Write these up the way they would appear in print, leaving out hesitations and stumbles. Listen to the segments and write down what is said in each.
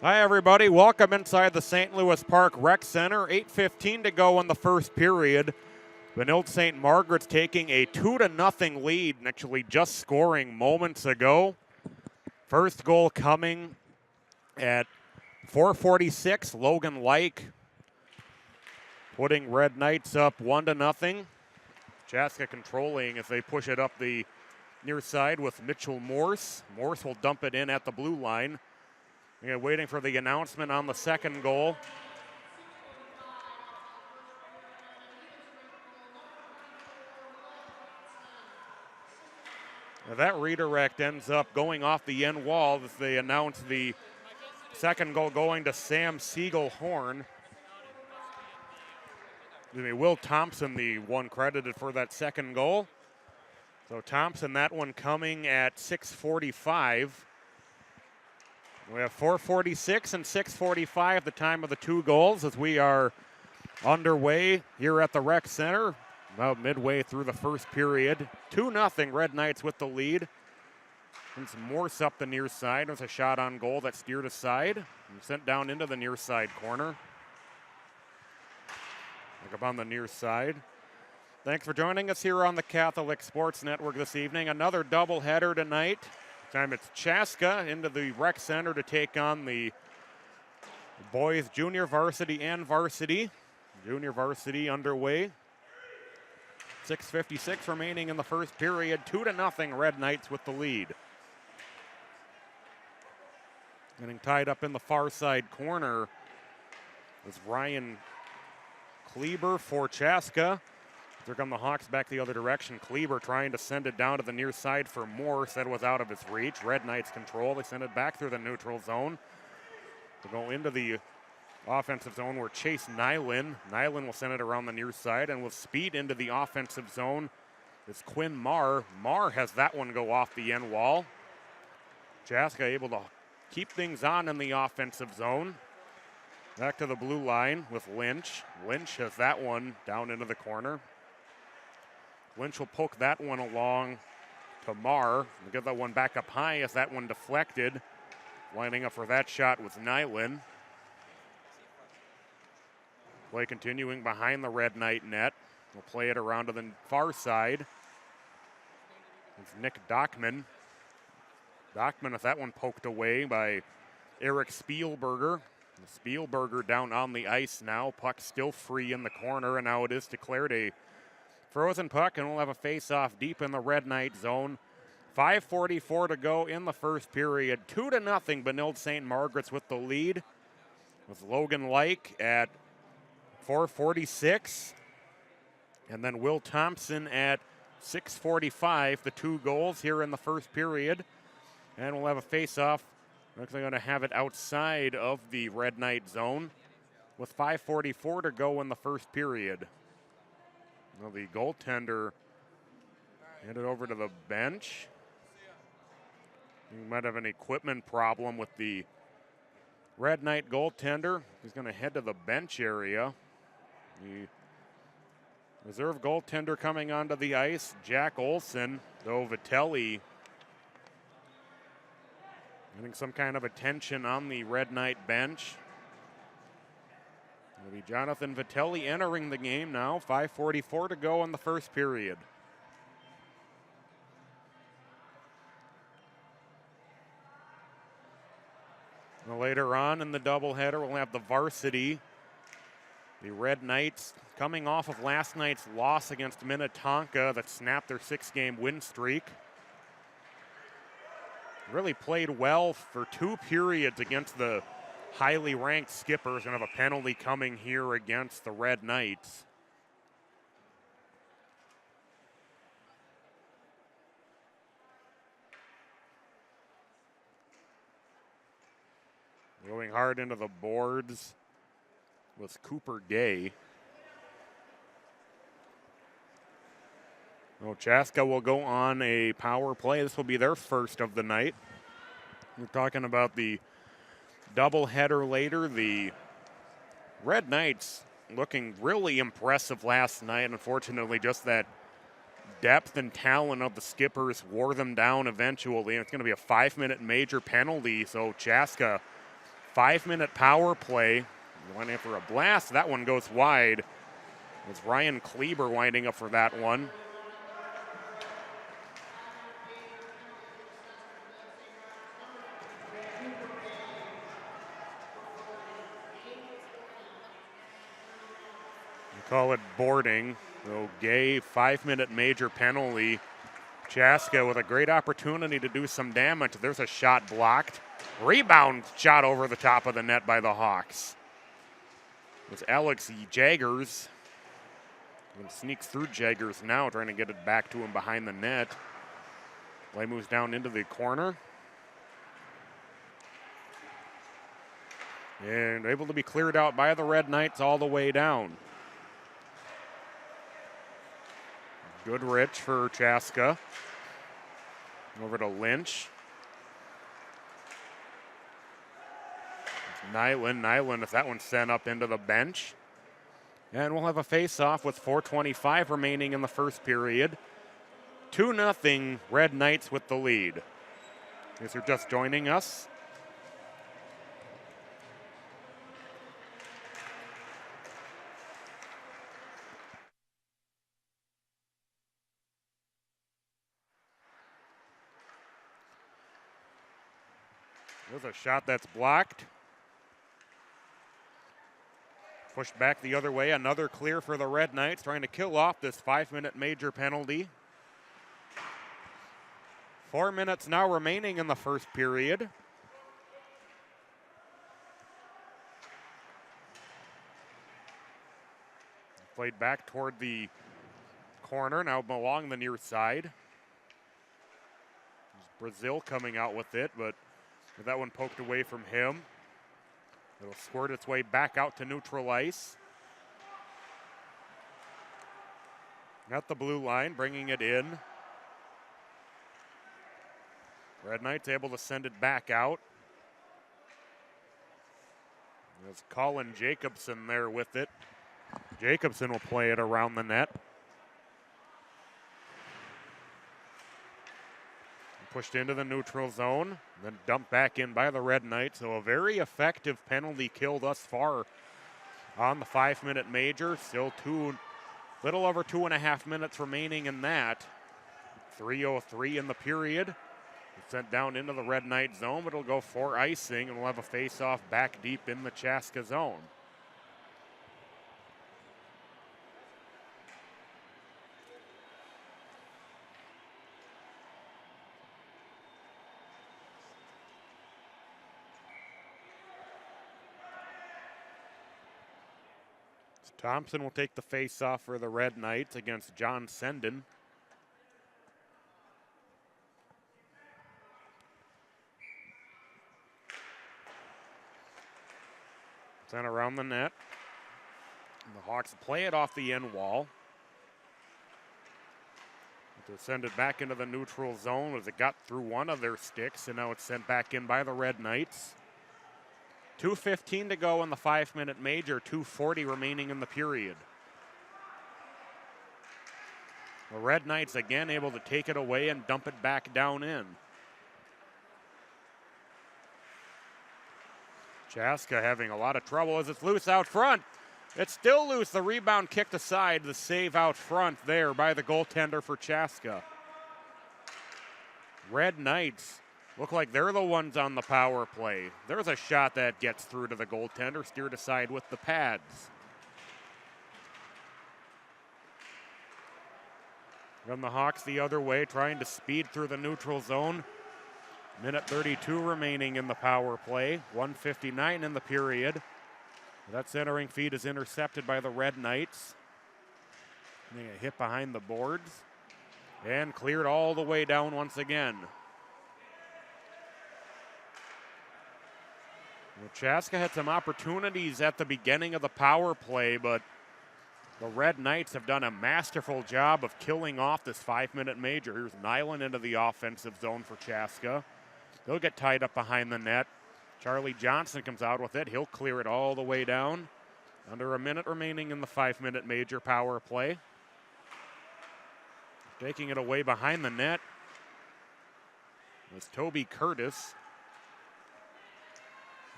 Hi, everybody. Welcome inside the St. Louis Park Rec Center. 8:15 to go in the first period. Benilde St. Margaret's taking a 2-0 lead, and actually just scoring moments ago. First goal coming at 4:46. Logan Like putting Red Knights up 1-0. Chaska controlling as they push it up the near side with Mitchell Morse. Morse will dump it in at the blue line. Again, waiting for the announcement on the second goal. Now that redirect ends up going off the end wall as they announce the second goal going to Sam Siegel-Horn. Will Thompson, the one credited for that second goal. So Thompson, that one coming at 6:45. We have 4:46 and 6:45 the time of the two goals as we are underway here at the Rec Center. About midway through the first period. 2-0 Red Knights with the lead. And some Morse up the near side. There's a shot on goal that steered aside and sent down into the near side corner. Look up on the near side. Thanks for joining us here on the Catholic Sports Network this evening. Another doubleheader tonight. This time it's Chaska into the Rec Center to take on the boys junior varsity and varsity. Junior varsity underway. 6:56 remaining in the first period. 2-0 Red Knights with the lead. Getting tied up in the far side corner is Ryan Kleber for Chaska. Here come the Hawks back the other direction. Kleber trying to send it down to the near side for Morse. That was out of his reach. Red Knights control. They send it back through the neutral zone. To go into the offensive zone where Chase Nyland. Nyland will send it around the near side and with speed into the offensive zone is Quinn Marr. Marr has that one go off the end wall. Chaska able to keep things on in the offensive zone. Back to the blue line with Lynch. Lynch has that one down into the corner. Lynch will poke that one along to Marr. We'll get that one back up high as that one deflected. Lining up for that shot was Nyland. Play continuing behind the Red Knight net. We'll play it around to the far side. It's Nick Dockman. Dockman with that one poked away by Eric Spielberger. Spielberger down on the ice now. Puck still free in the corner, and now it is declared a frozen puck, and we'll have a face-off deep in the Red Knight zone. 5:44 to go in the first period. 2-0 Benilde St. Margaret's with the lead. With Logan Like at 4:46. And then Will Thompson at 6:45. The two goals here in the first period. And we'll have a face-off. Looks like they're going to have it outside of the Red Knight zone with 5:44 to go in the first period. Well, the goaltender headed over to the bench. He might have an equipment problem with the Red Knight goaltender. He's going to head to the bench area. The reserve goaltender coming onto the ice, Jack Olson, though Vitelli getting some kind of attention on the Red Knight bench. It'll be Jonathan Vitelli entering the game now. 5:44 to go in the first period. Now later on in the doubleheader, we'll have the varsity. The Red Knights coming off of last night's loss against Minnetonka that snapped their 6-game win streak. Really played well for 2 periods against the highly ranked Skippers, and have a penalty coming here against the Red Knights. Going hard into the boards was Cooper Gay. Well, Chaska will go on a power play. This will be their first of the night. We're talking about the doubleheader later. The Red Knights looking really impressive last night. Unfortunately, just that depth and talent of the Skippers wore them down eventually. It's going to be a 5-minute major penalty, so Chaska 5-minute power play. Went in for a blast. That one goes wide. It's Ryan Kleber winding up for that one. Call it boarding. So Gay, 5-minute major penalty. Chaska with a great opportunity to do some damage. There's a shot blocked. Rebound shot over the top of the net by the Hawks. It's Alex Jaggers. He sneaks through Jaggers now, trying to get it back to him behind the net. Play moves down into the corner. And able to be cleared out by the Red Knights all the way down. Goodrich for Chaska. Over to Lynch. Nyland, if that one's sent up into the bench. And we'll have a face-off with 4:25 remaining in the first period. 2-0 Red Knights with the lead. If you're just joining us, there's a shot that's blocked. Pushed back the other way. Another clear for the Red Knights, trying to kill off this 5-minute major penalty. 4 minutes now remaining in the first period. Played back toward the corner, now along the near side. Brazil coming out with it, but that one poked away from him. It'll squirt its way back out to neutral ice. At the blue line, bringing it in. Red Knights able to send it back out. There's Colin Jacobson there with it. Jacobson will play it around the net. Pushed into the neutral zone, then dumped back in by the Red Knights. So a very effective penalty kill thus far on the 5-minute major. Still little over 2.5 minutes remaining in that. 3:03 in the period. It's sent down into the Red Knight zone, but it'll go for icing, and we'll have a face-off back deep in the Chaska zone. Thompson will take the face-off for the Red Knights against John Senden. Sent around the net. And the Hawks play it off the end wall. To send it back into the neutral zone as it got through one of their sticks, and now it's sent back in by the Red Knights. 2:15 to go in the 5-minute major, 2:40 remaining in the period. The Red Knights again able to take it away and dump it back down in. Chaska having a lot of trouble as it's loose out front. It's still loose. The rebound kicked aside. The save out front there by the goaltender for Chaska. Red Knights look like they're the ones on the power play. There's a shot that gets through to the goaltender, steered aside with the pads. From the Hawks the other way, trying to speed through the neutral zone. Minute 32 remaining in the power play. 1:59 in the period. That centering feed is intercepted by the Red Knights. Getting a hit behind the boards. And cleared all the way down once again. Well, Chaska had some opportunities at the beginning of the power play, but the Red Knights have done a masterful job of killing off this 5-minute major. Here's Nyland into the offensive zone for Chaska. They'll get tied up behind the net. Charlie Johnson comes out with it. He'll clear it all the way down. Under a minute remaining in the 5-minute major power play. Taking it away behind the net was Toby Curtis.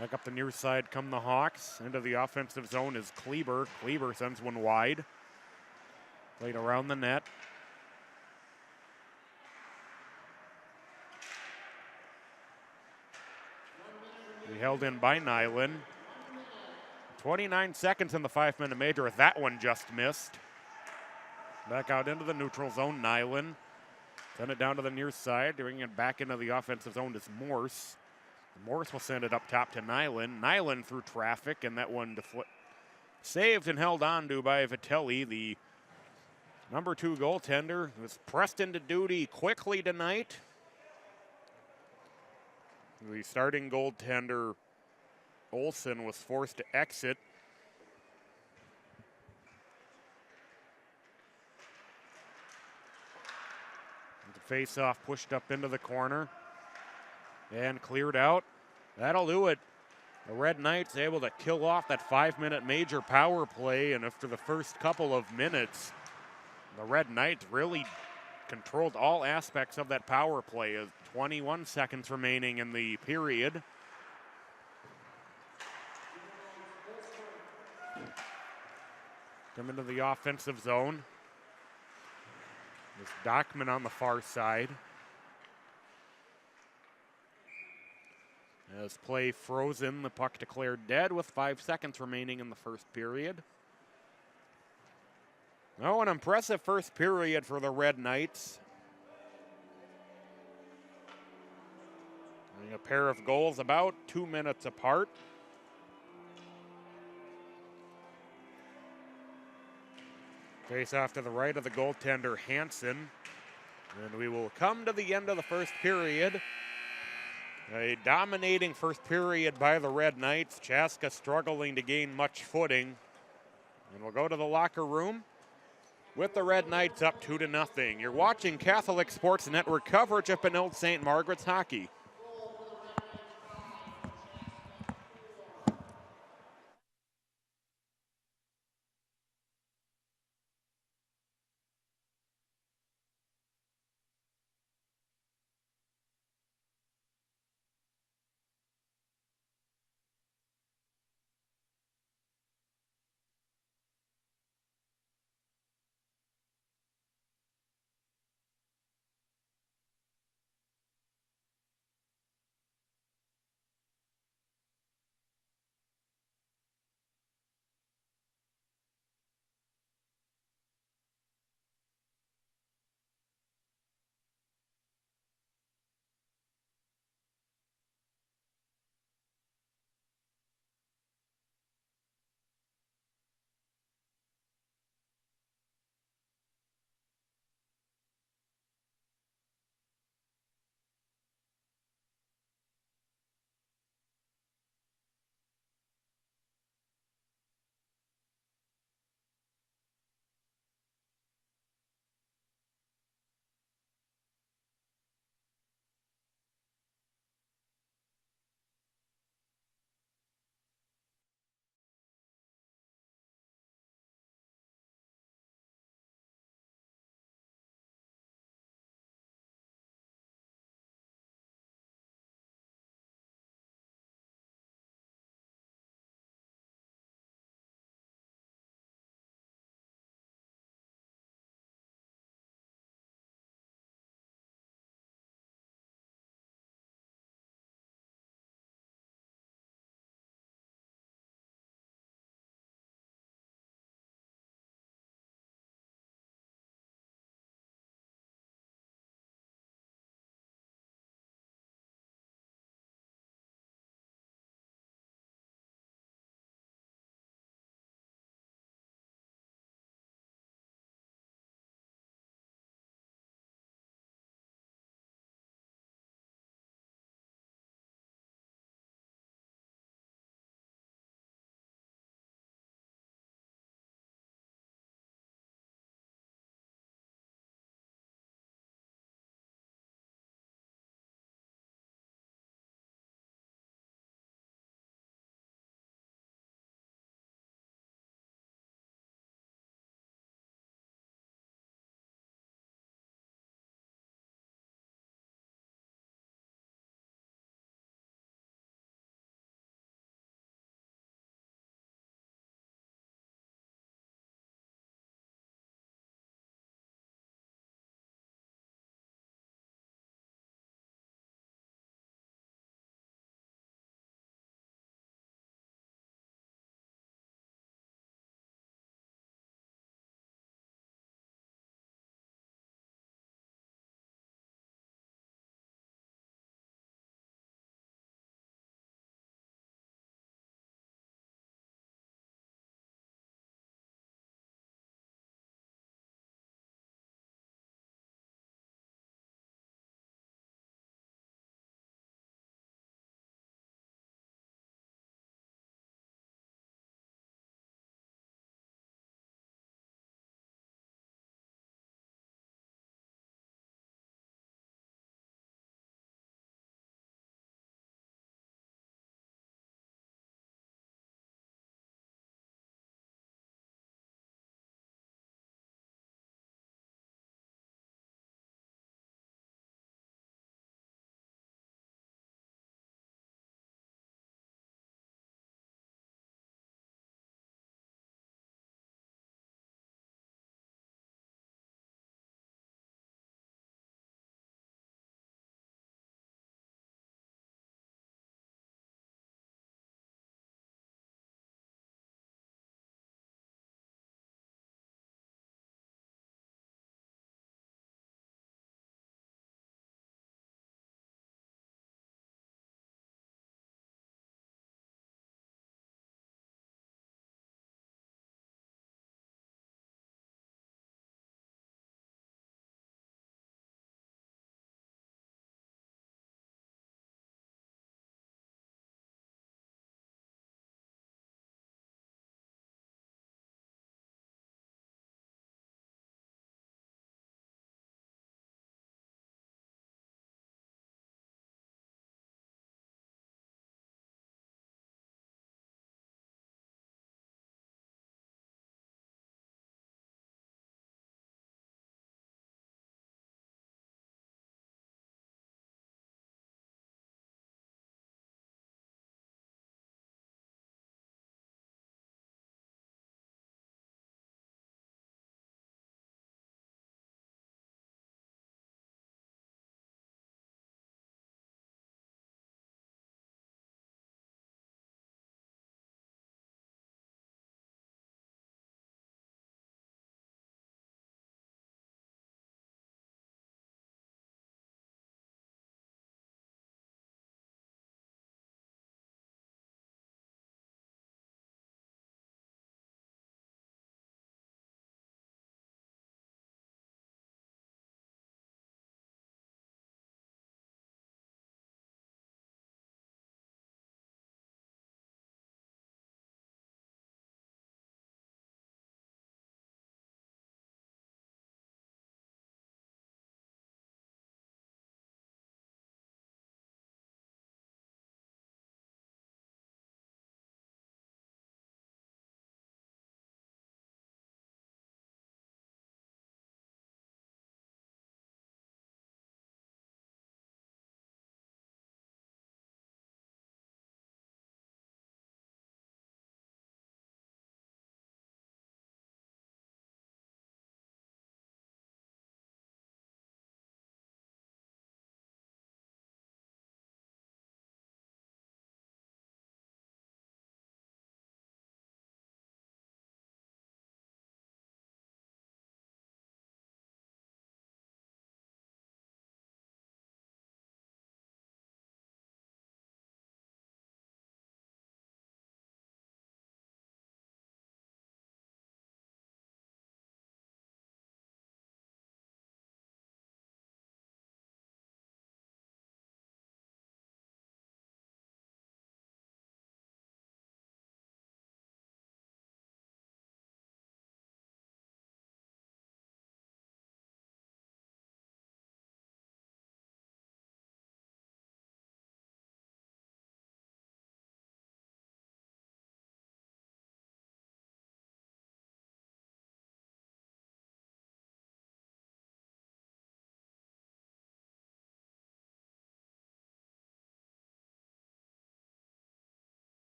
Back up the near side come the Hawks. Into the offensive zone is Kleber. Kleber sends one wide. Played around the net. Be held in by Nyland. 29 seconds in the 5-minute major. That one just missed. Back out into the neutral zone, Nyland. Send it down to the near side. Bringing it back into the offensive zone is Morse. Morse will send it up top to Nyland. Nyland through traffic, and that one saved and held on to by Vitelli. The number 2 goaltender was pressed into duty quickly tonight. The starting goaltender, Olsen, was forced to exit. The face-off pushed up into the corner and cleared out. That'll do it. The Red Knights able to kill off that 5-minute major power play, and after the first couple of minutes, the Red Knights really controlled all aspects of that power play. 21 seconds remaining in the period. Come into the offensive zone. There's Dockman on the far side. As play frozen, the puck declared dead with 5 seconds remaining in the first period. Oh, an impressive first period for the Red Knights. A pair of goals about 2 minutes apart. Face off to the right of the goaltender, Hansen. And we will come to the end of the first period. A dominating first period by the Red Knights. Chaska struggling to gain much footing. And we'll go to the locker room with the Red Knights up 2-0. You're watching Catholic Sports Network coverage of Benilde St. Margaret's hockey.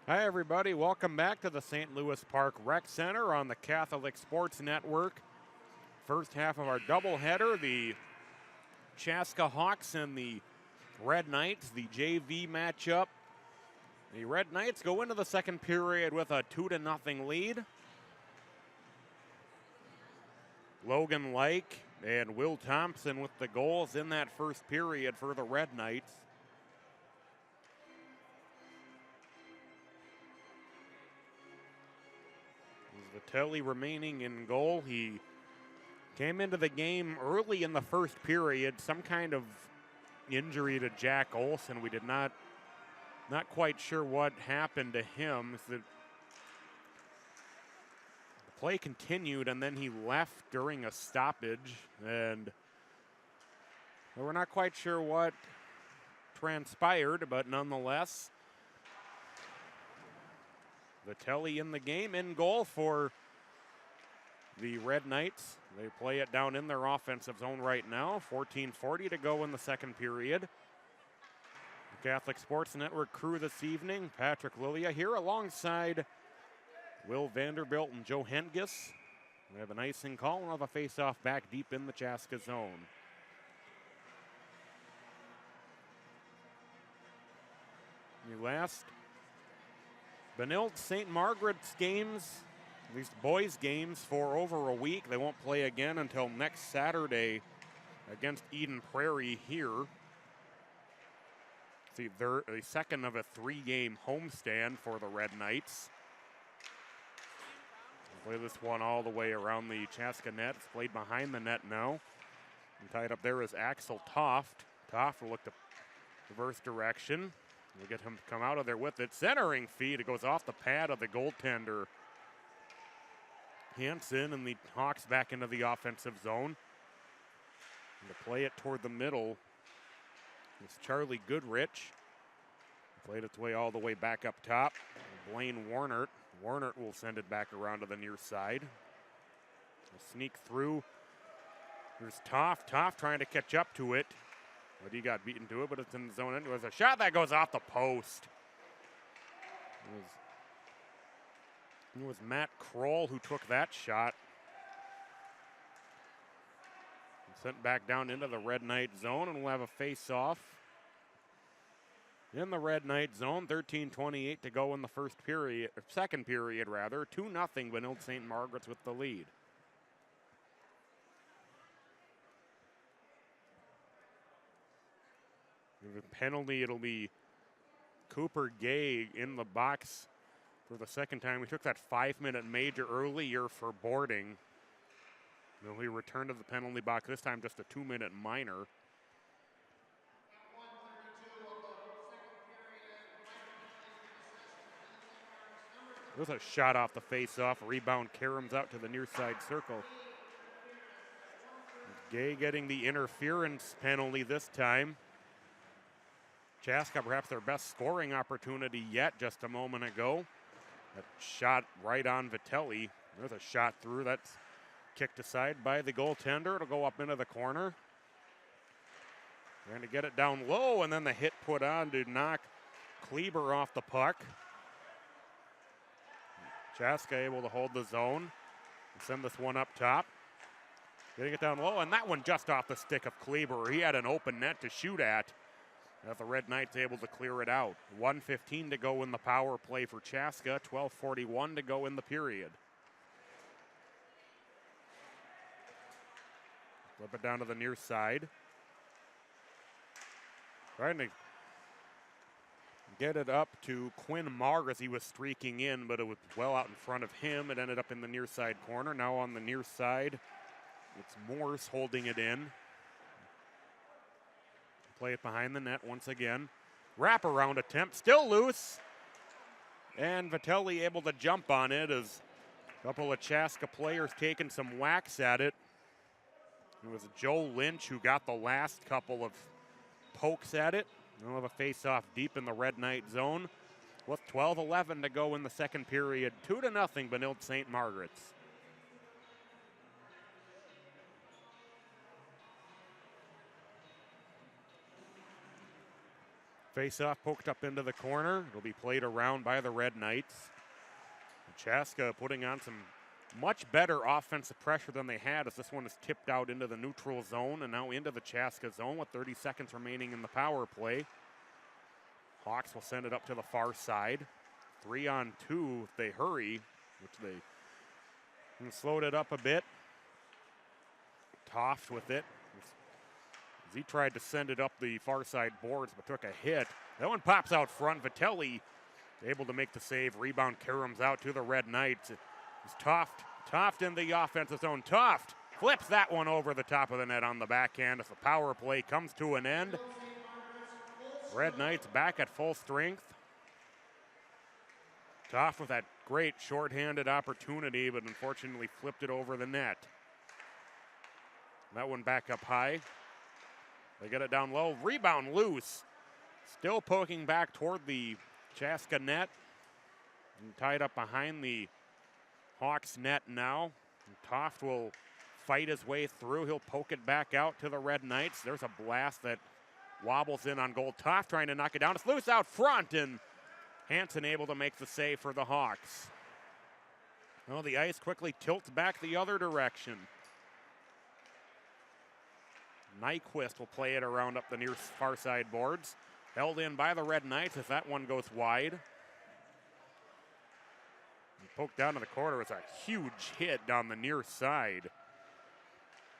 Hi, everybody. Welcome back to the St. Louis Park Rec Center on the Catholic Sports Network. First half of our doubleheader, the Chaska Hawks and the Red Knights, the JV matchup. The Red Knights go into the second period with a 2-0 lead. Logan Lake and Will Thompson with the goals in that first period for the Red Knights. Vitelli remaining in goal. He came into the game early in the first period, some kind of injury to Jack Olson. We did not quite sure what happened to him. The play continued, and then he left during a stoppage, and we're not quite sure what transpired, but nonetheless, Vitelli in the game, in goal for the Red Knights. They play it down in their offensive zone right now. 14:40 to go in the second period. The Catholic Sports Network crew this evening, Patrick Lilia here alongside Will Vanderbilt and Joe Hengis. We have an icing call. We'll have a face-off back deep in the Chaska zone. The last Benilde St. Margaret's games, at least boys' games, for over a week. They won't play again until next Saturday against Eden Prairie here. It's the second of a 3-game homestand for the Red Knights. Play this one all the way around the Chaska net. It's played behind the net now. And tied up there is Axel Toft. Toft will look to reverse direction. We'll get him to come out of there with it. Centering feed. It goes off the pad of the goaltender Hansen, and the Hawks back into the offensive zone. And to play it toward the middle is Charlie Goodrich. Played its way all the way back up top. Blaine Warnert. Warnert will send it back around to the near side. We'll sneak through. There's Toft. Toft trying to catch up to it. But he got beaten to it, but it's in the zone. It was a shot that goes off the post. It was Matt Kroll who took that shot. And sent back down into the Red Knight zone, and we'll have a face-off in the Red Knight zone. 13:28 to go in the second period. 2-0 Benilde St. Margaret's with the lead. The penalty, it'll be Cooper Gay in the box for the second time. We took that 5-minute major earlier for boarding. He returned to the penalty box, this time just a 2-minute minor. There's a shot off the face-off. Rebound caroms out to the near side circle. Gay getting the interference penalty this time. Chaska perhaps their best scoring opportunity yet just a moment ago. That shot right on Vitelli. There's a shot through. That's kicked aside by the goaltender. It'll go up into the corner. Trying to get it down low, and then the hit put on to knock Kleber off the puck. Chaska able to hold the zone and send this one up top. Getting it down low, and that one just off the stick of Kleber. He had an open net to shoot at. The Red Knights able to clear it out. 1:15 to go in the power play for Chaska. 12:41 to go in the period. Flip it down to the near side. Trying to get it up to Quinn Marr as he was streaking in, but it was well out in front of him. It ended up in the near side corner. Now on the near side, it's Morse holding it in. Play it behind the net once again. Wraparound attempt, still loose. And Vitelli able to jump on it as a couple of Chaska players taking some whacks at it. It was Joe Lynch who got the last couple of pokes at it. We'll have a face-off deep in the Red Knight zone with 12:11 to go in the second period. 2-0 Benilde St. Margaret's. Face-off poked up into the corner. It'll be played around by the Red Knights. Chaska putting on some much better offensive pressure than they had as this one is tipped out into the neutral zone and now into the Chaska zone with 30 seconds remaining in the power play. Hawks will send it up to the far side. 3-on-2 if they hurry, which they slowed it up a bit. Toft with it. As he tried to send it up the far side boards but took a hit. That one pops out front. Vitelli able to make the save. Rebound caroms out to the Red Knights. It's Toft in the offensive zone. Toft flips that one over the top of the net on the backhand as the power play comes to an end. Red Knights back at full strength. Toft with that great shorthanded opportunity, but unfortunately flipped it over the net. That one back up high. They get it down low. Rebound loose. Still poking back toward the Chaska net. And tied up behind the Hawks net now. And Toft will fight his way through. He'll poke it back out to the Red Knights. There's a blast that wobbles in on goal. Toft trying to knock it down. It's loose out front, and Hansen able to make the save for the Hawks. Well, the ice quickly tilts back the other direction. Nyquist will play it around up the near far side boards. Held in by the Red Knights as that one goes wide. And poked down to the corner. It's a huge hit down the near side.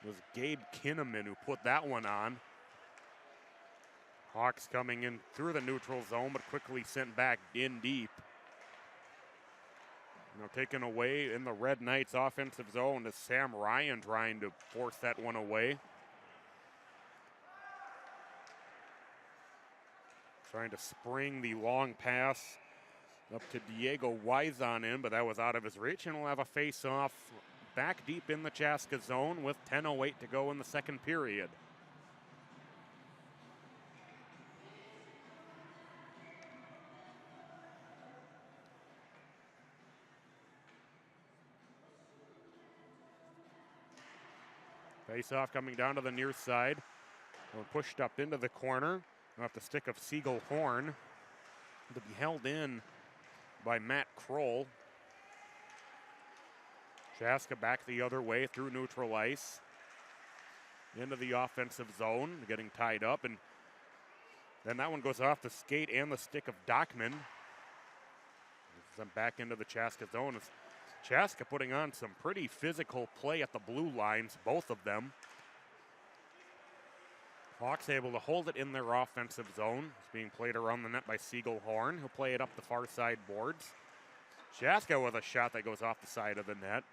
It was Gabe Kinnaman who put that one on. Hawks coming in through the neutral zone, but quickly sent back in deep. Taken away in the Red Knights offensive zone is Sam Ryan trying to force that one away. Trying to spring the long pass up to Diego Wizon in, but that was out of his reach, and we'll have a face-off back deep in the Chaska zone with 10:08 to go in the second period. Face-off coming down to the near side. We're pushed up into the corner. Off the stick of Siegel Horn to be held in by Matt Kroll. Chaska back the other way through neutral ice. Into the offensive zone, getting tied up, and then that one goes off the skate and the stick of Dockman. Sent back into the Chaska zone. It's Chaska putting on some pretty physical play at the blue lines, both of them. Hawks able to hold it in their offensive zone. It's being played around the net by Siegel Horn. He'll play it up the far side boards. Chaska with a shot that goes off the side of the net.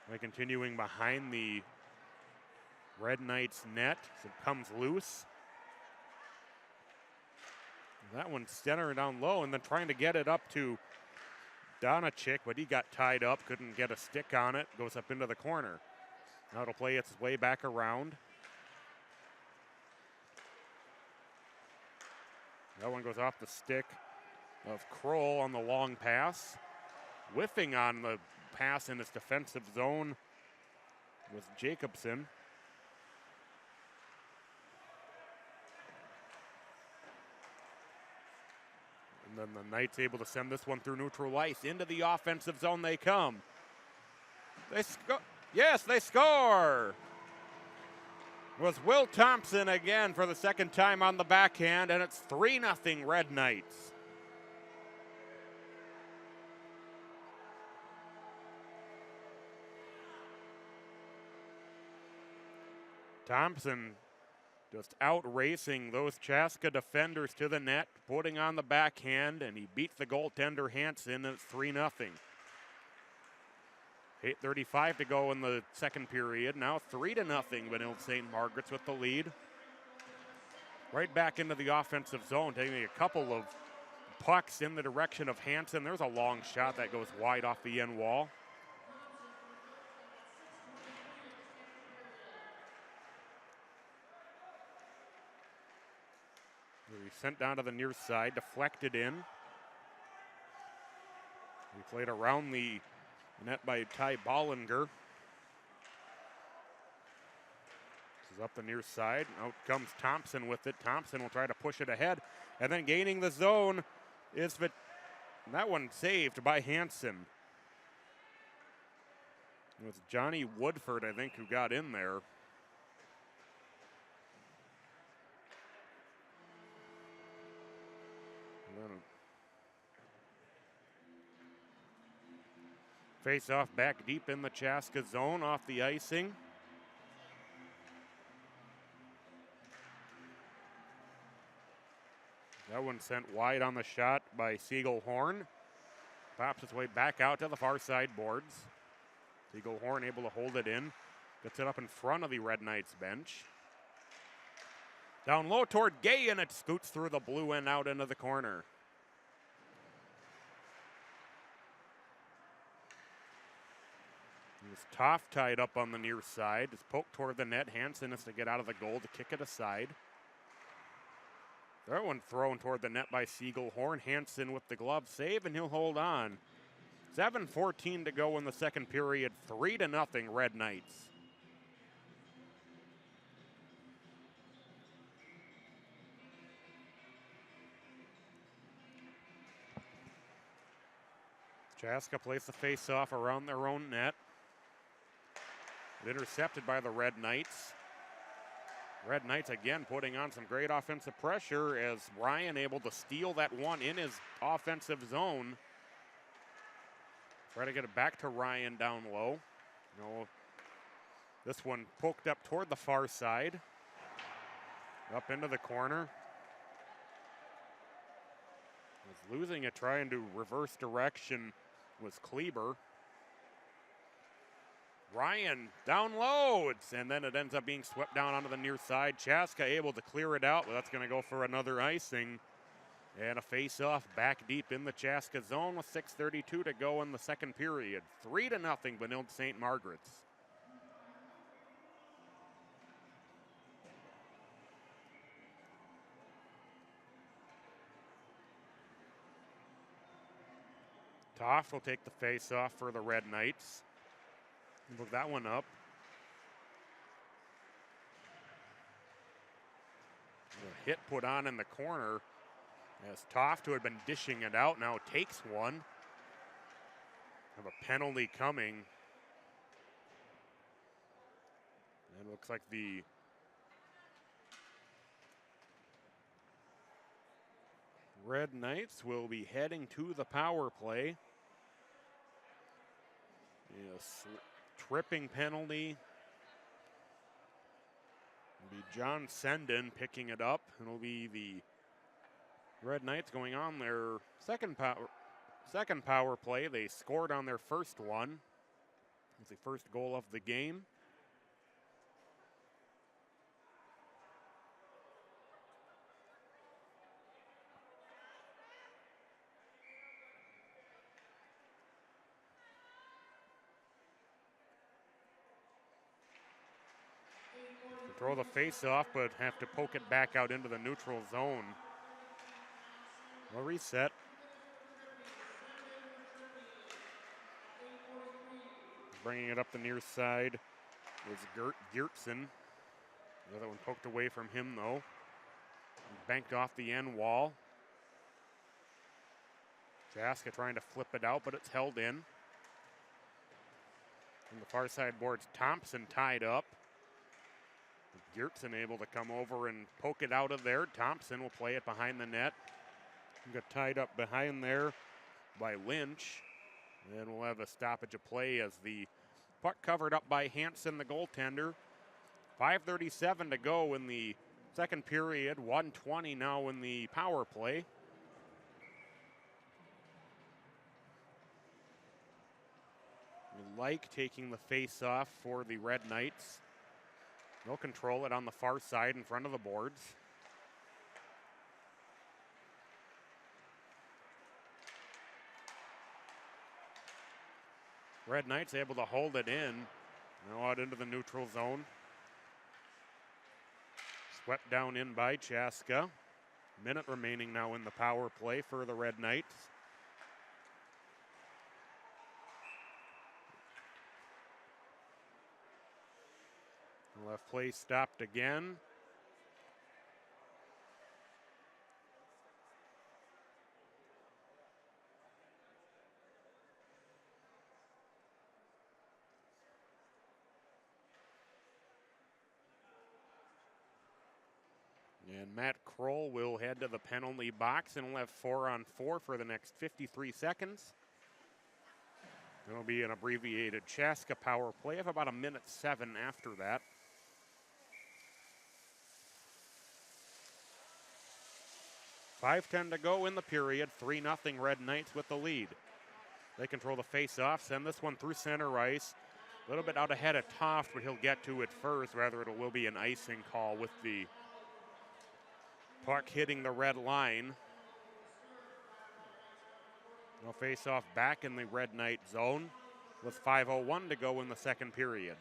They're continuing behind the Red Knights net. So it comes loose. That one's centering down low and then trying to get it up to Donachik, but he got tied up, couldn't get a stick on it. Goes up into the corner. Now it'll play its way back around. That one goes off the stick of Kroll on the long pass. Whiffing on the pass in his defensive zone was Jacobson. And then the Knights able to send this one through neutral ice. Into the offensive zone they come. Yes, they score! It was Will Thompson again for the second time on the backhand, and it's 3-0 Red Knights. Thompson just out-racing those Chaska defenders to the net, putting on the backhand, and he beats the goaltender Hansen, and it's 3-0. 8:35 to go in the second period. Now 3-0 Benilde St. Margaret's with the lead. Right back into the offensive zone, taking a couple of pucks in the direction of Hansen. There's a long shot that goes wide off the end wall. He sent down to the near side, deflected in. He played around the net by Ty Bollinger. This is up the near side. Out comes Thompson with it. Thompson will try to push it ahead. And then gaining the zone is that one saved by Hansen. It was Johnny Woodford, I think, who got in there. Face off back deep in the Chaska zone off the icing. That one sent wide on the shot by Siegelhorn. Pops its way back out to the far side boards. Siegelhorn able to hold it in. Gets it up in front of the Red Knights bench. Down low toward Gay, and it scoots through the blue end out into the corner. Toff tied up on the near side. It's poked toward the net. Hansen has to get out of the goal to kick it aside. That one thrown toward the net by Siegelhorn. Hansen with the glove save, and he'll hold on. 7:14 to go in the second period. 3-0 Red Knights. Chaska plays the face-off around their own net. Intercepted by the Red Knights. Red Knights again putting on some great offensive pressure as Ryan able to steal that one in his offensive zone. Try to get it back to Ryan down low. No, this one poked up toward the far side. Up into the corner. Was losing it, trying to reverse direction was Kleber. Ryan down low, and then it ends up being swept down onto the near side. Chaska able to clear it out, but that's going to go for another icing. And a face-off back deep in the Chaska zone with 6:32 to go in the second period. 3-0 Benilde St. Margaret's. Toff will take the face-off for the Red Knights. Look that one up. A hit put on in the corner as Toft, who had been dishing it out, now takes one. Have a penalty coming. And it looks like the Red Knights will be heading to the power play. Yes. Tripping penalty. It'll be John Senden picking it up. It'll be the Red Knights going on their second power play. They scored on their first one. It's the first goal of the game. Throw the face off, but have to poke it back out into the neutral zone. A reset. Bringing it up the near side was Geertsen. The other one poked away from him, though. Banked off the end wall. Chaska trying to flip it out, but it's held in. On the far side boards, Thompson tied up. Geertsen able to come over and poke it out of there. Thompson will play it behind the net. Got tied up behind there by Lynch. And we'll have a stoppage of play as the puck covered up by Hansen, the goaltender. 5:37 to go in the second period. 1:20 now in the power play. We like taking the face off for the Red Knights. They'll control it on the far side in front of the boards. Red Knights able to hold it in. Now out into the neutral zone. Swept down in by Chaska. Minute remaining now in the power play for the Red Knights. Left play stopped again. And Matt Kroll will head to the penalty box and will have 4-on-4 for the next 53 seconds. It'll be an abbreviated Chaska power play of about 1:07 after that. 5:10 to go in the period. 3-0 Red Knights with the lead. They control the face-off, send this one through center ice. A little bit out ahead of Toft, but he'll get to it first. Rather, it will be an icing call with the puck hitting the red line. They'll face off back in the Red Knight zone with 5:01 to go in the second period.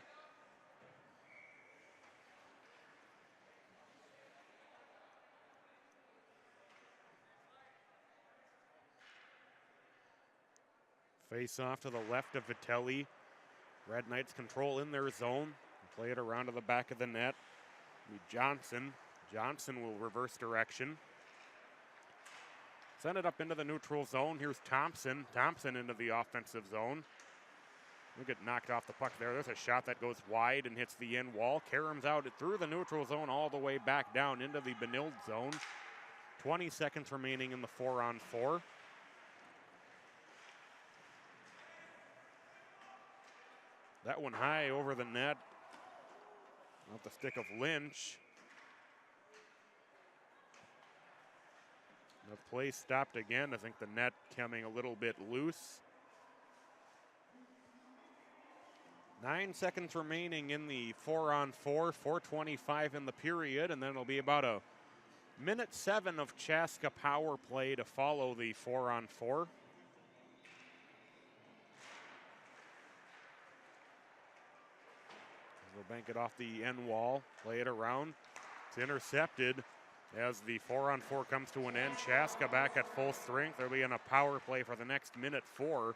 Face off to the left of Vitelli. Red Knights control in their zone. Play it around to the back of the net. Johnson. Johnson will reverse direction. Send it up into the neutral zone. Here's Thompson. Thompson into the offensive zone. We'll get knocked off the puck there. There's a shot that goes wide and hits the end wall. Karams out through the neutral zone all the way back down into the Benilde zone. 20 seconds remaining in the 4-on-4. That one high over the net. Off the stick of Lynch. The play stopped again. I think the net coming a little bit loose. 9 seconds remaining in the 4-on-4, 4:25 in the period, and then it'll be about 1:07 of Chaska power play to follow the 4-on-4. They'll bank it off the end wall, play it around. It's intercepted as the 4-on-4 comes to an end. Chaska back at full strength. They'll be in a power play for the next 1:04.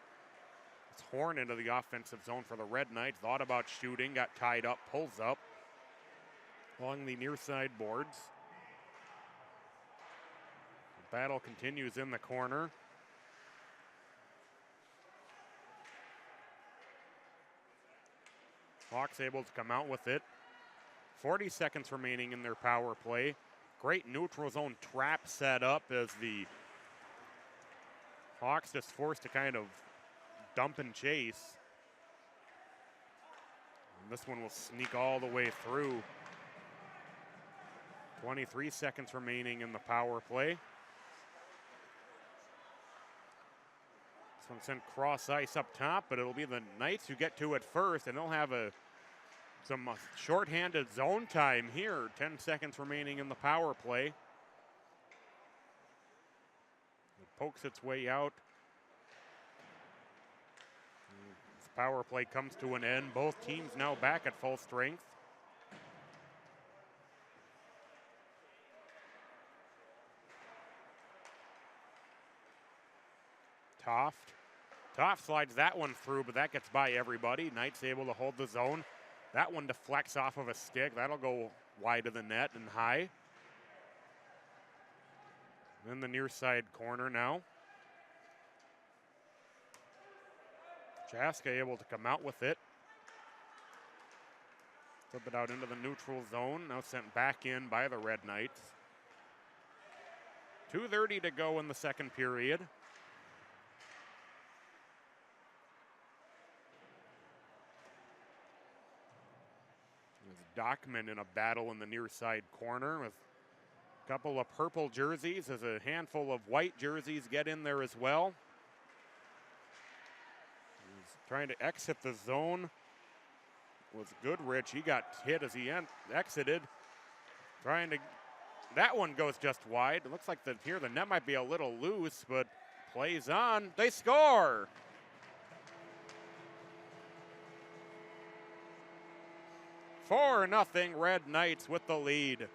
It's Horn into the offensive zone for the Red Knights. Thought about shooting, got tied up, pulls up along the near side boards. The battle continues in the corner. Hawks able to come out with it. 40 seconds remaining in their power play. Great neutral zone trap set up as the Hawks just forced to kind of dump and chase. And this one will sneak all the way through. 23 seconds remaining in the power play. This one sent cross ice up top, but it'll be the Knights who get to it first, and they'll have some shorthanded zone time here. 10 seconds remaining in the power play. It pokes its way out. This power play comes to an end. Both teams now back at full strength. Toft slides that one through, but that gets by everybody. Knights able to hold the zone. That one deflects off of a stick. That'll go wide of the net and high. In the near side corner now. Chaska able to come out with it. Flip it out into the neutral zone. Now sent back in by the Red Knights. 2:30 to go in the second period. Dockman in a battle in the near side corner with a couple of purple jerseys as a handful of white jerseys get in there as well. He's trying to exit the zone. Was Goodrich. He got hit as he exited. That one goes just wide. It looks like the net might be a little loose, but plays on. They score! For 4-0 Red Knights with the lead.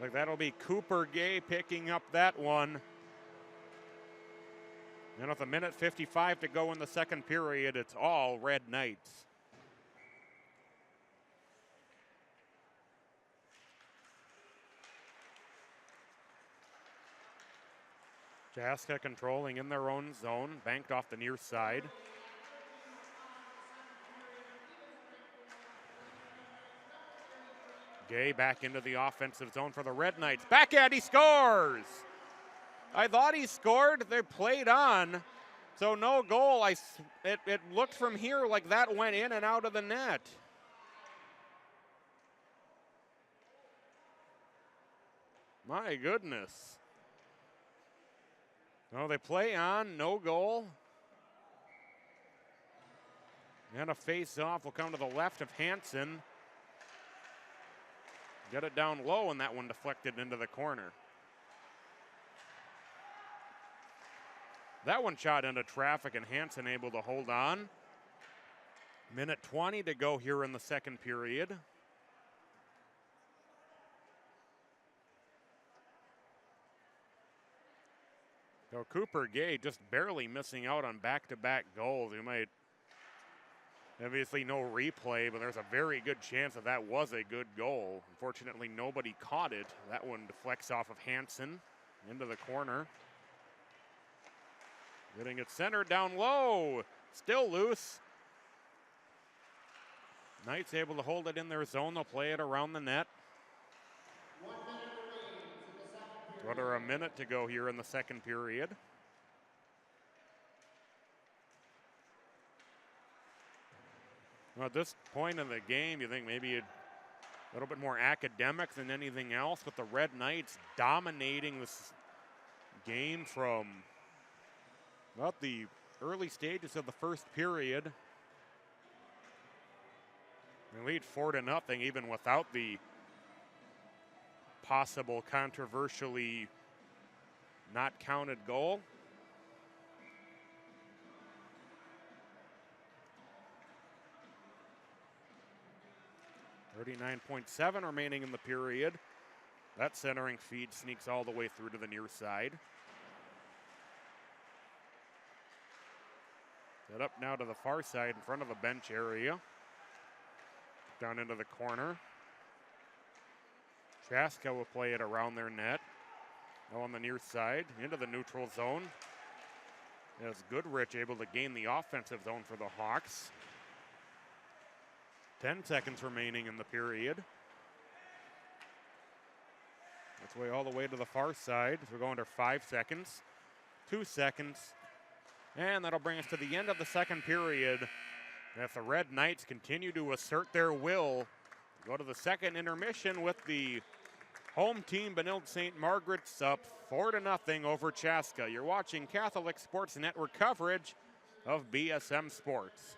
Like that'll be Cooper Gay picking up that one. And with 1:55 to go in the second period, it's all Red Knights. Chaska controlling in their own zone, banked off the near side. Gay back into the offensive zone for the Red Knights. Backhand, he scores! I thought he scored. They played on. So no goal. It looked from here like that went in and out of the net. My goodness. No, they play on. No goal. And a face-off will come to the left of Hansen. Get it down low, and that one deflected into the corner. That one shot into traffic, and Hansen able to hold on. Minute 20 to go here in the second period. So Cooper Gay just barely missing out on back-to-back goals. You might, obviously no replay, but there's a very good chance that was a good goal. Unfortunately, nobody caught it. That one deflects off of Hansen into the corner. Getting it centered down low. Still loose. Knights able to hold it in their zone. They'll play it around the net. 1 minute remains in the second period. Another a minute to go here in the second period. Well, at this point in the game, you think maybe a little bit more academic than anything else, with the Red Knights dominating this game from about the early stages of the first period. They lead 4-0, even without the possible controversially not counted goal. .7 remaining in the period. That centering feed sneaks all the way through to the near side. Set up now to the far side in front of the bench area. Down into the corner. Chaska will play it around their net. Now on the near side, into the neutral zone. As Goodrich able to gain the offensive zone for the Hawks. 10 seconds remaining in the period. That's way all the way to the far side. So we're going to 5 seconds, 2 seconds, and that'll bring us to the end of the second period. As the Red Knights continue to assert their will, go to the second intermission with the home team, Benilde St. Margaret's, up 4-0 over Chaska. You're watching Catholic Sports Network coverage of BSM Sports.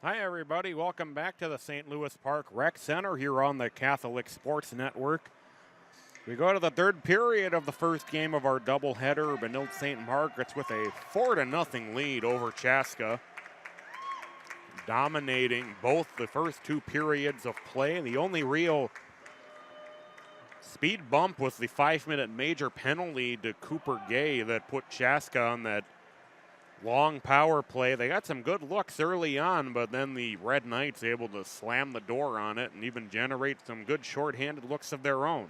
Hi, everybody. Welcome back to the St. Louis Park Rec Center here on the Catholic Sports Network. We go to the third period of the first game of our doubleheader. Benilde St. Margaret's with a 4-0 lead over Chaska, dominating both the first two periods of play. The only real speed bump was the 5-minute major penalty to Cooper Gay that put Chaska on that long power play. They got some good looks early on, but then the Red Knights able to slam the door on it and even generate some good shorthanded looks of their own.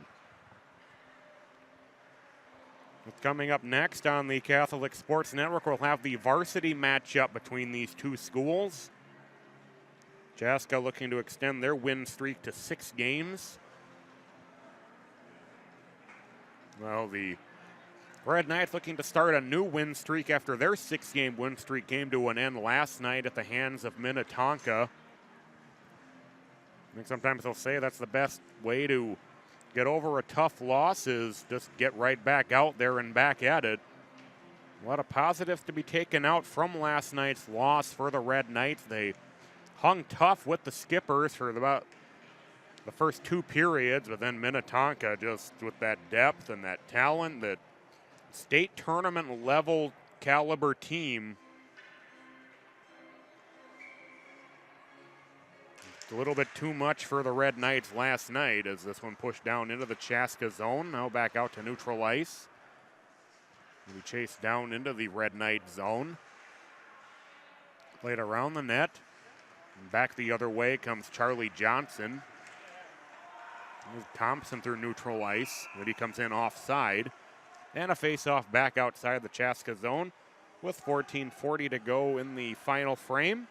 What's coming up next on the Catholic Sports Network, we'll have the varsity matchup between these two schools. Chaska looking to extend their win streak to 6 games. Well, the Red Knights looking to start a new win streak after their 6-game win streak came to an end last night at the hands of Minnetonka. I think sometimes they'll say that's the best way to get over a tough loss is just get right back out there and back at it. A lot of positives to be taken out from last night's loss for the Red Knights. They hung tough with the Skippers for about the first 2 periods, but then Minnetonka just with that depth and that talent, that state tournament level caliber team. A little bit too much for the Red Knights last night as this one pushed down into the Chaska zone. Now back out to neutral ice. We chase down into the Red Knight zone. Played around the net. And back the other way comes Charlie Johnson. There's Thompson through neutral ice. Then he comes in offside. And a face-off back outside the Chaska zone with 14:40 to go in the final frame.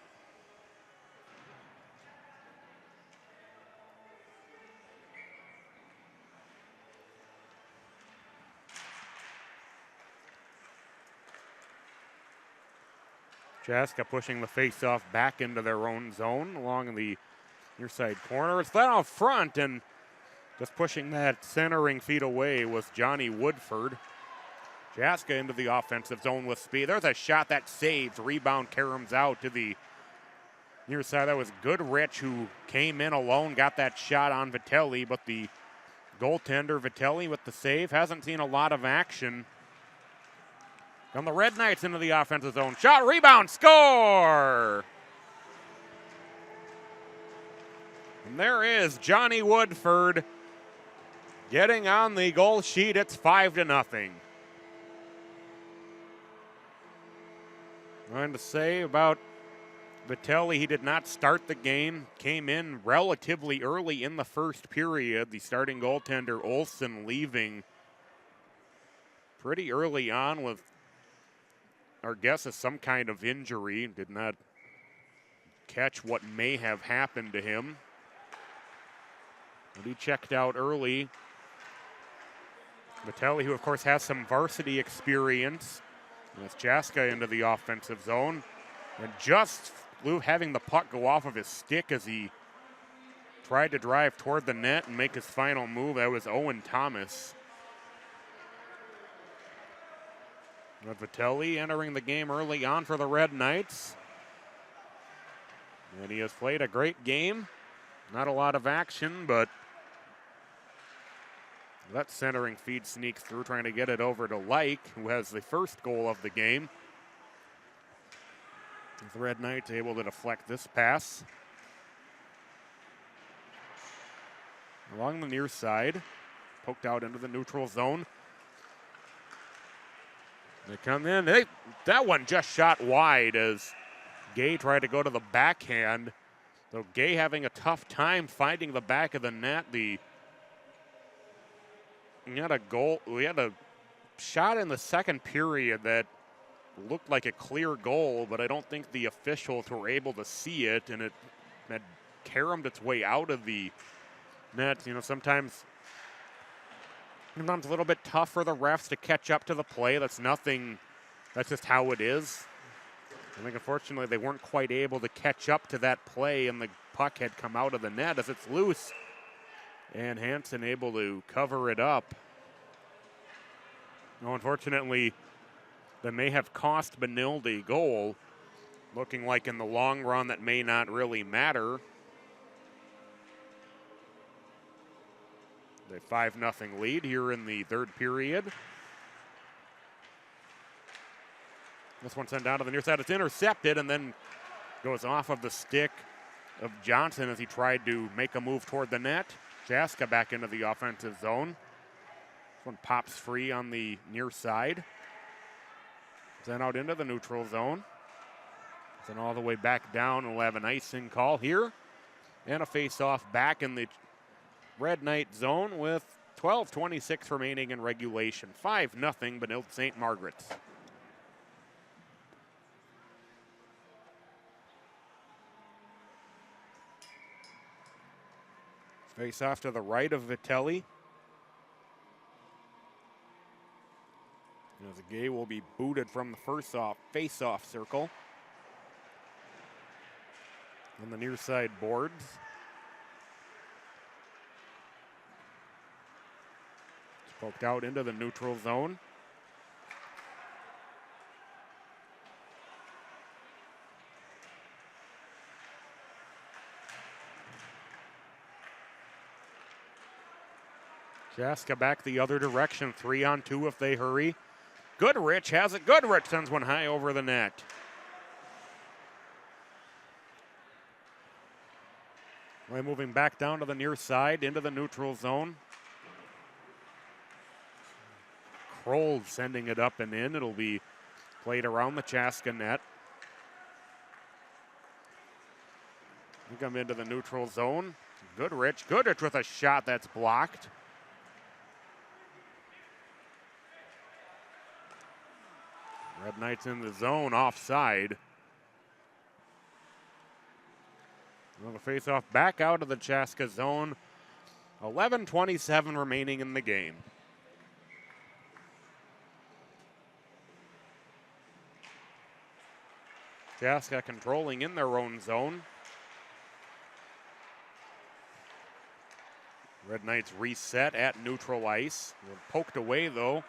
Chaska pushing the face-off back into their own zone along the near side corner. It's flat out front, and just pushing that centering feet away was Johnny Woodford. Chaska into the offensive zone with speed. There's a shot that saves. Rebound caroms out to the near side. That was Goodrich who came in alone, got that shot on Vitelli, but the goaltender Vitelli with the save hasn't seen a lot of action. On the Red Knights into the offensive zone. Shot, rebound, score! And there is Johnny Woodford getting on the goal sheet. It's 5-0. Going to say about Vitelli, he did not start the game. Came in relatively early in the first period. The starting goaltender Olsen leaving pretty early on with, our guess is, some kind of injury. Did not catch what may have happened to him. But he checked out early. Vitelli, who of course has some varsity experience, with Chaska into the offensive zone. And just having the puck go off of his stick as he tried to drive toward the net and make his final move. That was Owen Thomas. With Vitelli entering the game early on for the Red Knights. And he has played a great game. Not a lot of action, but that centering feed sneaks through, trying to get it over to Lyke, who has the first goal of the game. The Red Knights able to deflect this pass. Along the near side, poked out into the neutral zone. They come in. That one just shot wide as Gay tried to go to the backhand. So Gay having a tough time finding the back of the net. We had a shot in the second period that looked like a clear goal, but I don't think the officials were able to see it, and it had caromed its way out of the net. You know, sometimes a little bit tough for the refs to catch up to the play. That's nothing. That's just how it is. I think, unfortunately, they weren't quite able to catch up to that play, and the puck had come out of the net as it's loose. And Hansen able to cover it up. No, unfortunately, that may have cost Benilde a goal. looking like in the long run that may not really matter. The 5-0 lead here in the third period. This one sent down to the near side. It's intercepted and then goes off of the stick of Johnson as he tried to make a move toward the net. Chaska back into the offensive zone. This one pops free on the near side. Sent out into the neutral zone. Then all the way back down. We'll have an icing call here. And a face-off back in the Red Knight zone with 12:26 remaining in regulation. 5-0 Benilde St. Margaret's. Face off to the right of Vitelli. As Gay will be booted from the face-off circle. On the near side boards. It's poked out into the neutral zone. Chaska back the other direction. 3-on-2 if they hurry. Goodrich has it. Goodrich sends one high over the net. We're moving back down to the near side into the neutral zone. Kroll sending it up and in. It'll be played around the Chaska net. We come into the neutral zone. Goodrich with a shot that's blocked. Red Knights in the zone, offside. Well, the face-off back out of the Chaska zone. 11:27 remaining in the game. Chaska controlling in their own zone. Red Knights reset at neutral ice. They're poked away though.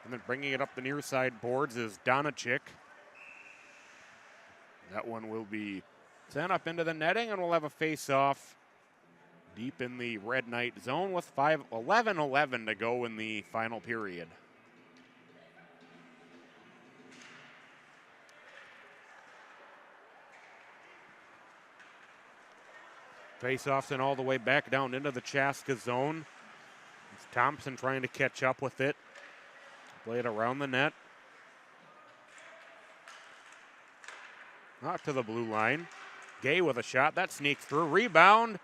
And then bringing it up the near side boards is Donachik. That one will be sent up into the netting, and we'll have a face-off deep in the Red Knight zone with 11:11 to go in the final period. Face-offs and all the way back down into the Chaska zone. It's Thompson trying to catch up with it. Play it around the net. Out to the blue line. Gay with a shot. That sneaks through. Rebound.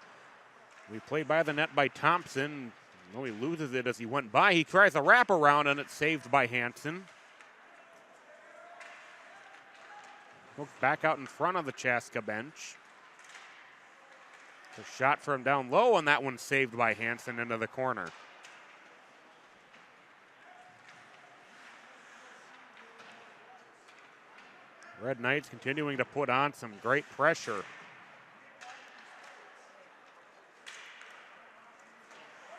We play by the net by Thompson. No, he loses it as he went by. He tries a wraparound, and it's saved by Hansen. Looks back out in front of the Chaska bench. A shot from down low, and that one's saved by Hansen into the corner. Red Knights continuing to put on some great pressure.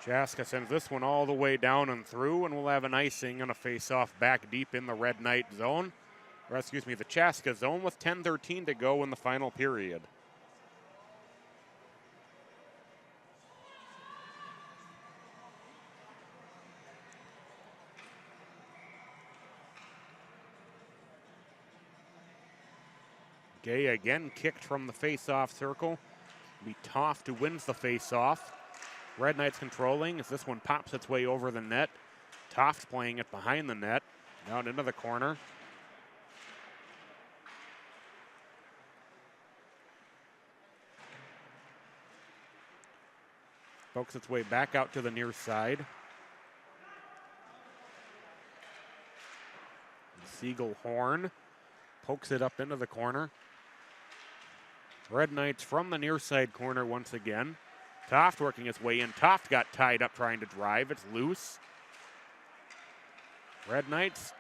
Chaska sends this one all the way down and through, and we'll have an icing and a face-off back deep in the Red Knight zone. Or excuse me, the Chaska zone with 10:13 to go in the final period. Gay again kicked from the face-off circle. It'll be Toft who wins the face-off. Red Knights controlling as this one pops its way over the net. Toft playing it behind the net, down into the corner. Pokes its way back out to the near side. Siegel Horn pokes it up into the corner. Red Knights from the near side corner once again. Toft working his way in. Toft got tied up trying to drive. It's loose. Red Knights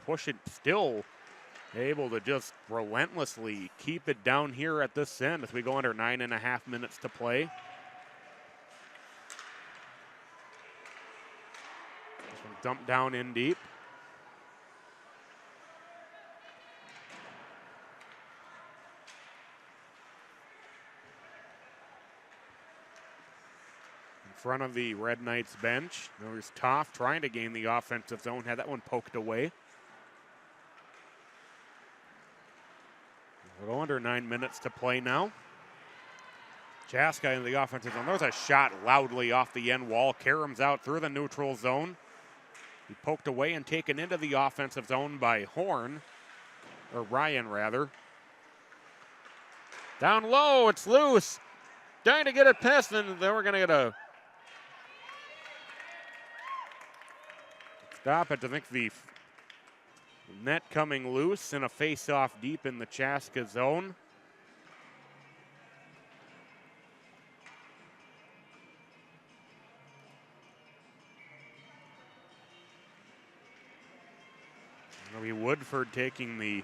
push it still. Able to just relentlessly keep it down here at this end as we go under 9.5 minutes to play. This one dumped down in deep. front of the Red Knights bench. There's Toff trying to gain the offensive zone, had that one poked away. A little under 9 minutes to play now. Chaska in the offensive zone. There's a shot loudly off the end wall. Karams out through the neutral zone. He poked away and taken into the offensive zone by Ryan rather. Down low, it's loose. Trying to get it past, and then we're going to get a stop it. I think the net coming loose and a face-off deep in the Chaska zone. It'll be Woodford taking the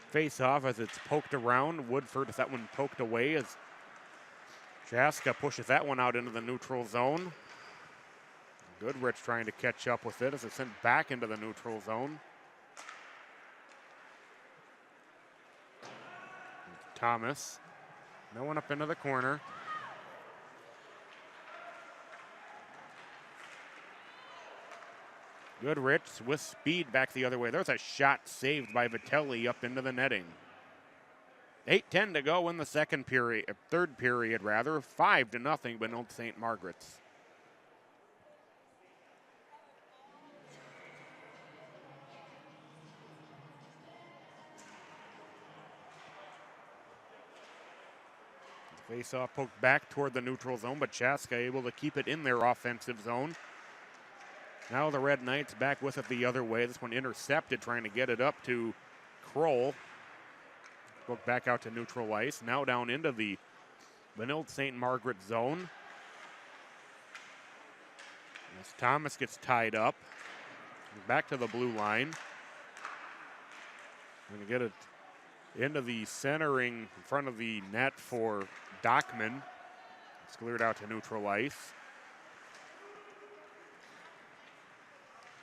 face-off as it's poked around. Woodford, that one poked away as Chaska pushes that one out into the neutral zone. Goodrich trying to catch up with it as it's sent back into the neutral zone. Thomas. No one up into the corner. Goodrich with speed back the other way. There's a shot saved by Vitelli up into the netting. 8:10 to go in the third period rather. 5-0 Benilde St. Margaret's. Face-off poked back toward the neutral zone, but Chaska able to keep it in their offensive zone. Now the Red Knights back with it the other way. This one intercepted, trying to get it up to Kroll. Poked back out to neutral ice. Now down into the Benilde St. Margaret zone. As Thomas gets tied up. Back to the blue line. Going to get it into the centering in front of the net for Dockman. It's cleared out to neutral ice.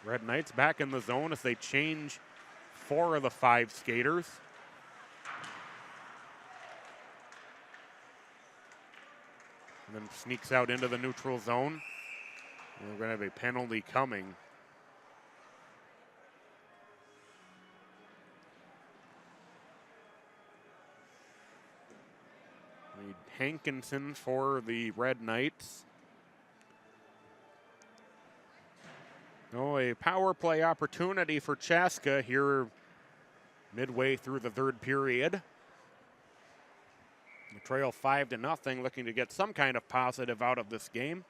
Red Knights back in the zone as they change 4 of the 5 skaters. And then sneaks out into the neutral zone. And we're going to have a penalty coming. Hankinson for the Red Knights. Oh, a power play opportunity for Chaska here midway through the third period. The trail 5-0, looking to get some kind of positive out of this game.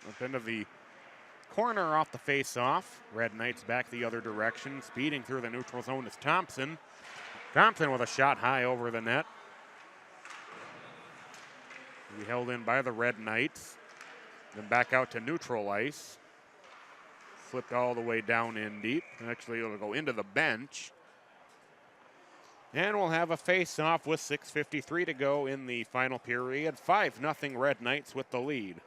Up into the corner off the face-off. Red Knights back the other direction. Speeding through the neutral zone is Thompson. Thompson with a shot high over the net. He held in by the Red Knights. Then back out to neutral ice. Flipped all the way down in deep. Actually, it'll go into the bench. And we'll have a face-off with 6:53 to go in the final period. 5-0 Red Knights with the lead.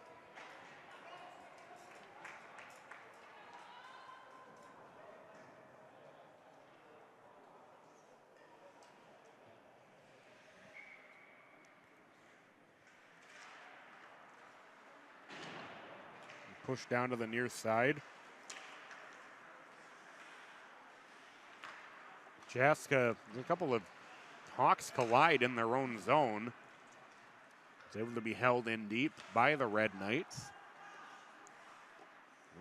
Push down to the near side. Chaska, a couple of Hawks collide in their own zone. It's able to be held in deep by the Red Knights.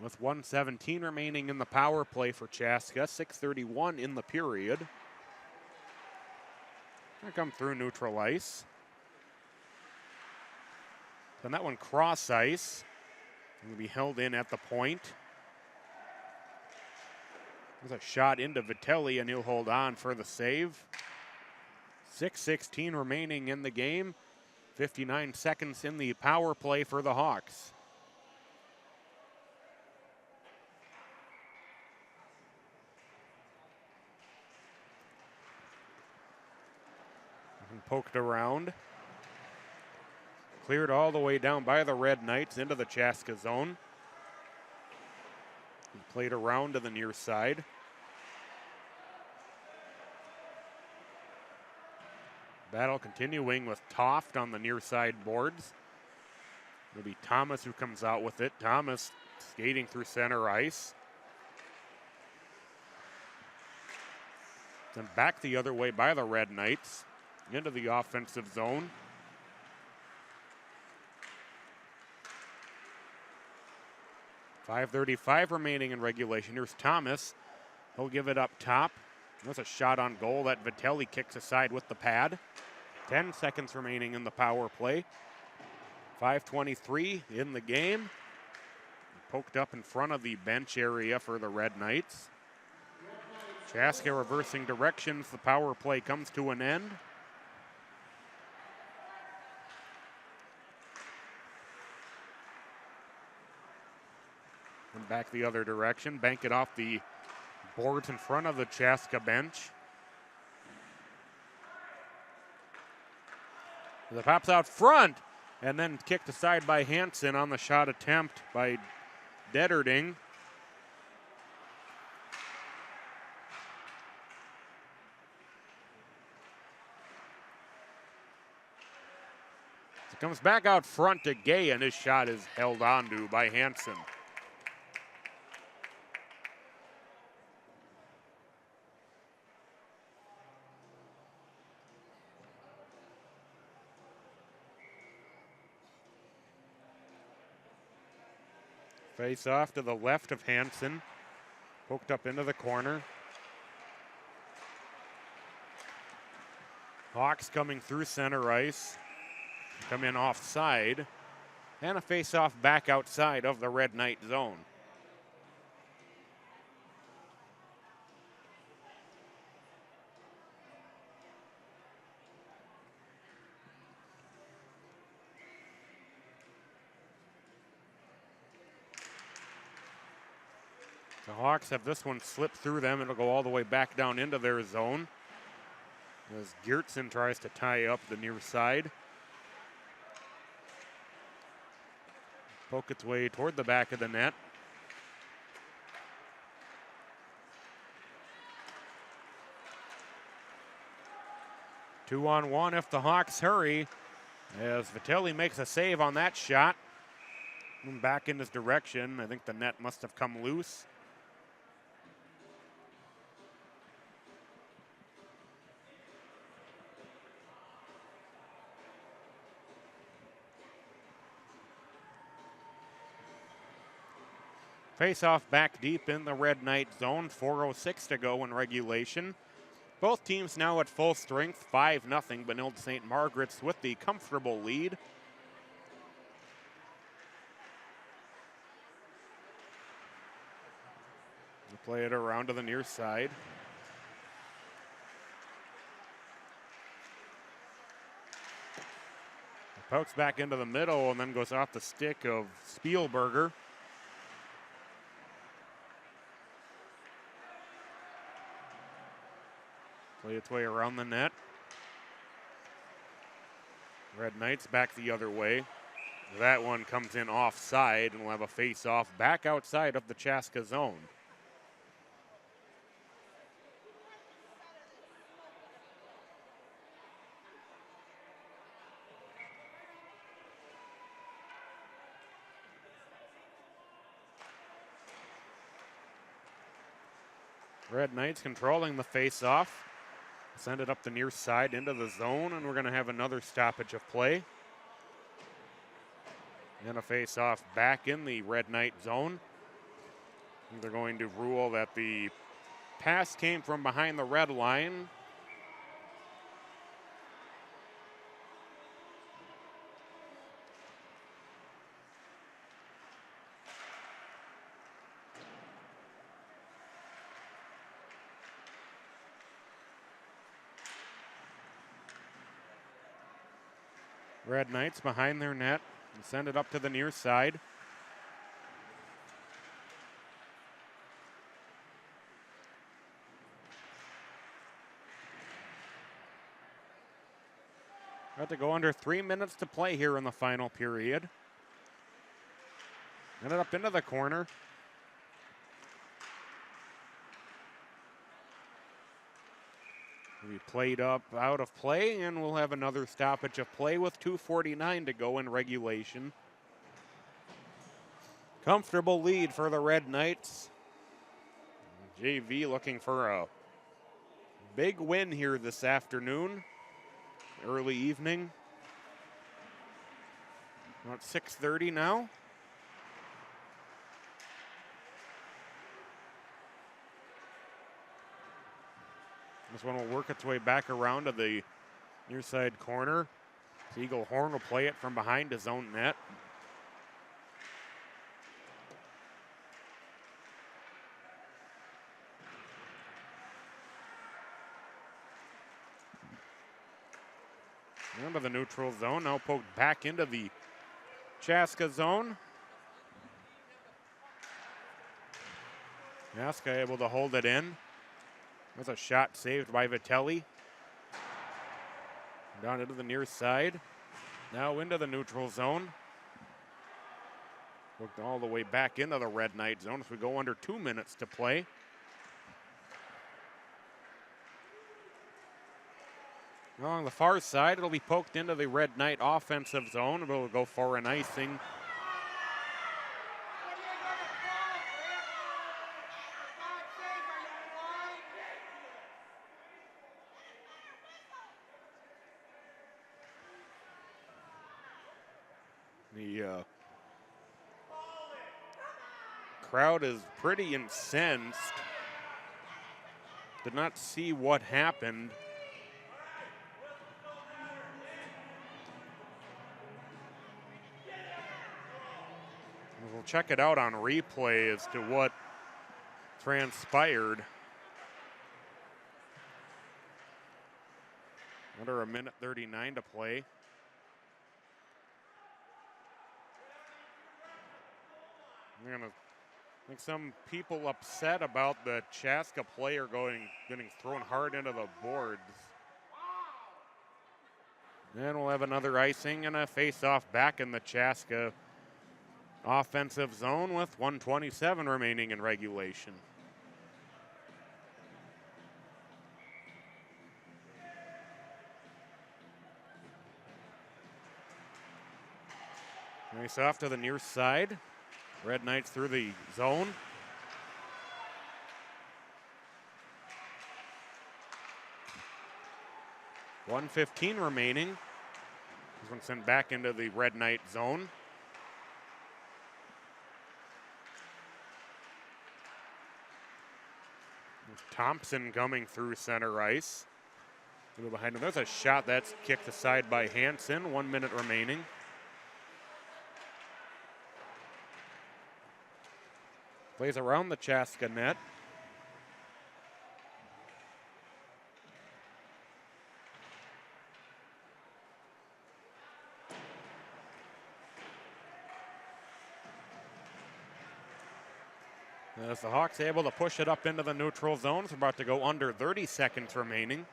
With 1:17 remaining in the power play for Chaska, 6:31 in the period. Gonna come through neutral ice. And that one cross ice. Going to be held in at the point. There's a shot into Vitelli, and he'll hold on for the save. 6:16 remaining in the game. 59 seconds in the power play for the Hawks. And poked around. Cleared all the way down by the Red Knights into the Chaska zone. And played around to the near side. Battle continuing with Toft on the near side boards. It'll be Thomas who comes out with it. Thomas skating through center ice. Then back the other way by the Red Knights into the offensive zone. .5:35 remaining in regulation. Here's Thomas. He'll give it up top. There's a shot on goal that Vitelli kicks aside with the pad. 10 seconds remaining in the power play. 5:23 in the game. Poked up in front of the bench area for the Red Knights. Chaska reversing directions. The power play comes to an end. And back the other direction. Bank it off the boards in front of the Chaska bench. The pops out front and then kicked aside by Hansen on the shot attempt by Detterding. It comes back out front to Gay, and his shot is held onto by Hansen. Face off to the left of Hansen. Poked up into the corner. Hawks coming through center ice. Come in offside. And a face-off back outside of the Red Knight zone. The Hawks have this one slip through them. It'll go all the way back down into their zone as Geertsen tries to tie up the near side. Poke its way toward the back of the net. Two-on-one if the Hawks hurry, as Vitelli makes a save on that shot. Back in his direction. I think the net must have come loose. Face-off back deep in the Red Knight zone. 4:06 to go in regulation. Both teams now at full strength. 5-0 Benilde St. Margaret's with the comfortable lead. We'll play it around to the near side. Pokes back into the middle and then goes off the stick of Spielberger. Play its way around the net. Red Knights back the other way. That one comes in offside and we'll have a face-off back outside of the Chaska zone. Red Knights controlling the face-off. Send it up the near side into the zone, and we're going to have another stoppage of play. And a face-off back in the Red Knight zone. They're going to rule that the pass came from behind the red line. Red Knights behind their net and send it up to the near side. About to go under 3 minutes to play here in the final period. Send it up into the corner. We played up out of play, and we'll have another stoppage of play with 2:49 to go in regulation. Comfortable lead for the Red Knights. JV looking for a big win here this afternoon, early evening. About 6:30 now. This one will work its way back around to the near side corner. Eagle Horn will play it from behind his own net. Into the neutral zone, now poked back into the Chaska zone. Chaska able to hold it in. There's a shot saved by Vitelli. Down into the near side. Now into the neutral zone. Looked all the way back into the Red Knight zone as we go under 2 minutes to play. Along the far side, it'll be poked into the Red Knight offensive zone. It'll go for an icing. The crowd is pretty incensed. Did not see what happened. We'll check it out on replay as to what transpired. Under 1:39 to play. I think some people upset about the Chaska player getting thrown hard into the boards. Then we'll have another icing and a face-off back in the Chaska offensive zone with 1:27 remaining in regulation. Face off to the near side. Red Knights through the zone. .115 remaining. This one sent back into the Red Knight zone. Thompson coming through center ice. A little behind him. There's a shot that's kicked aside by Hansen. 1 minute remaining. Plays around the Chaska net. As the Hawks able to push it up into the neutral zone. It's about to go under 30 seconds remaining.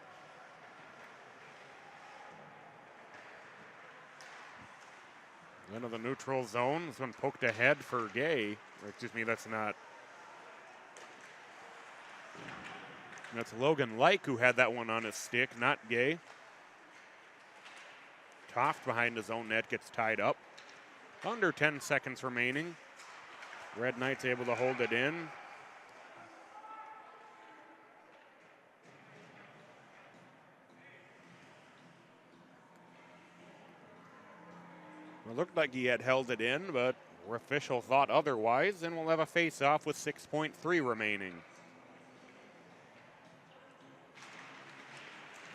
Into the neutral zone. This one poked ahead for Gay. Or excuse me, that's not. That's Logan Like who had that one on his stick, not Gay. Toft behind his own net gets tied up. Under 10 seconds remaining. Red Knights able to hold it in. It looked like he had held it in, but official thought otherwise, and we'll have a face-off with 6.3 remaining.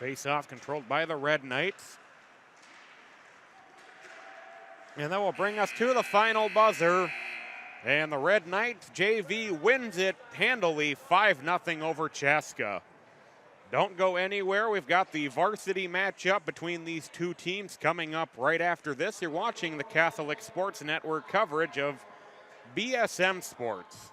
Face-off controlled by the Red Knights. And that will bring us to the final buzzer. And the Red Knights JV wins it handily, 5-0 over Chaska. Don't go anywhere. We've got the varsity matchup between these two teams coming up right after this. You're watching the Catholic Sports Network coverage of BSM Sports.